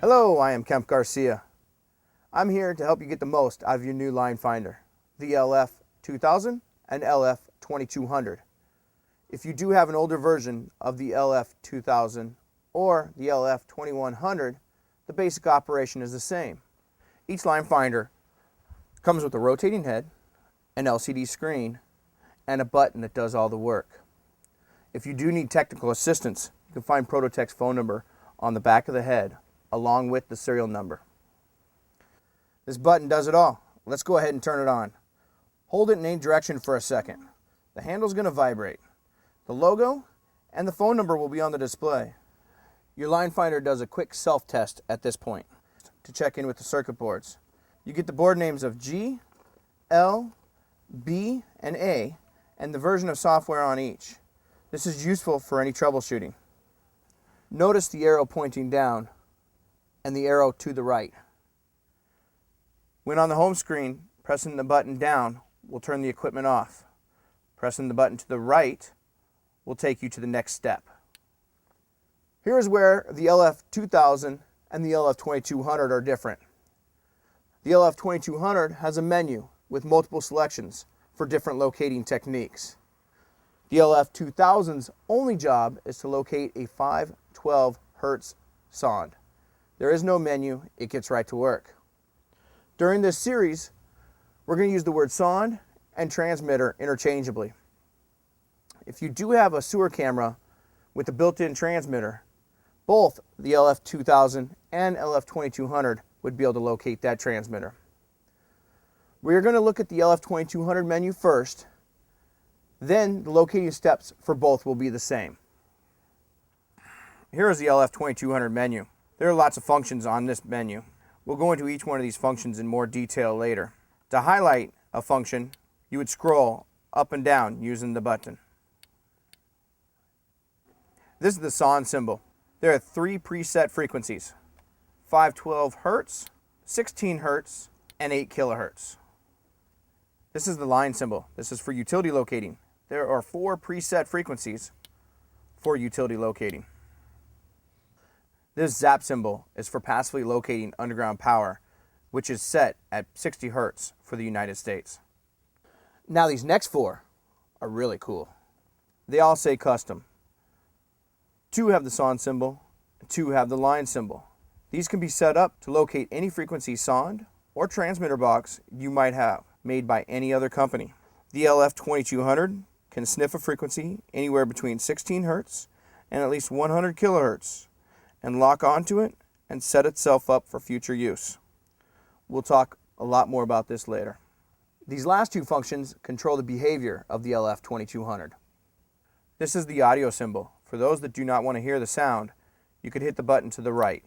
Hello, I am Kemp Garcia. I'm here to help you get the most out of your new LineFinder, the LF2000 and LF2200. If you do have an older version of the LF2000 or the LF2100, the basic operation is the same. Each LineFinder comes with a rotating head, an LCD screen, and a button that does all the work. If you do need technical assistance, you can find Prototek's phone number on the back of the head, along with the serial number. This button does it all. Let's go ahead and turn it on. Hold it in any direction for a second. The handle's going to vibrate. The logo and the phone number will be on the display. Your LineFinder does a quick self-test at this point to check in with the circuit boards. You get the board names of G, L, B, and A, and the version of software on each. This is useful for any troubleshooting. Notice the arrow pointing down and the arrow to the right. When on the home screen, pressing the button down will turn the equipment off. Pressing the button to the right will take you to the next step. Here is where the LF2000 and the LF2200 are different. The LF2200 has a menu with multiple selections for different locating techniques. The LF2000's only job is to locate a 512 Hz sonde. There is no menu, it gets right to work. During this series, we're going to use the word sonde and transmitter interchangeably. If you do have a sewer camera with a built-in transmitter, both the LF2000 and LF2200 would be able to locate that transmitter. We're going to look at the LF2200 menu first, then the locating steps for both will be the same. Here is the LF2200 menu. There are lots of functions on this menu. We'll go into each one of these functions in more detail later. To highlight a function, you would scroll up and down using the button. This is the sonde symbol. There are 3 preset frequencies: 512 Hz, 16 Hz, and 8 kHz. This is the line symbol. This is for utility locating. There are 4 preset frequencies for utility locating. This zap symbol is for passively locating underground power, which is set at 60 Hz for the United States. Now these next 4 are really cool. They all say custom. 2 have the sonde symbol, and 2 have the line symbol. These can be set up to locate any frequency sonde or transmitter box you might have, made by any other company. The LF2200 can sniff a frequency anywhere between 16 Hz and at least 100 kHz and lock onto it and set itself up for future use. We'll talk a lot more about this later. These last 2 functions control the behavior of the LF2200. This is the audio symbol. For those that do not want to hear the sound, you could hit the button to the right.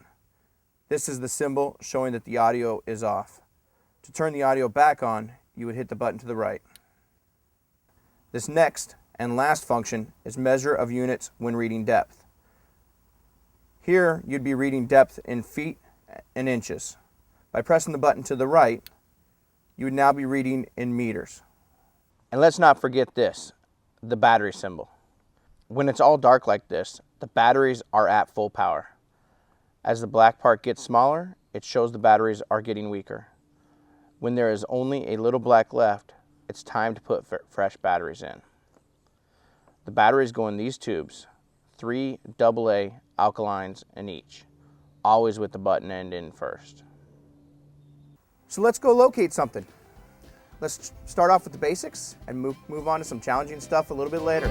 This is the symbol showing that the audio is off. To turn the audio back on, you would hit the button to the right. This next and last function is measure of units when reading depth. Here you'd be reading depth in feet and inches. By pressing the button to the right, you would now be reading in meters. And let's not forget this, the battery symbol. When it's all dark like this, the batteries are at full power. As the black part gets smaller, it shows the batteries are getting weaker. When there is only a little black left, it's time to put fresh batteries in. The batteries go in these tubes, 3 AA alkalines in each, always with the button end in first. So let's go locate something. Let's start off with the basics and move on to some challenging stuff a little bit later.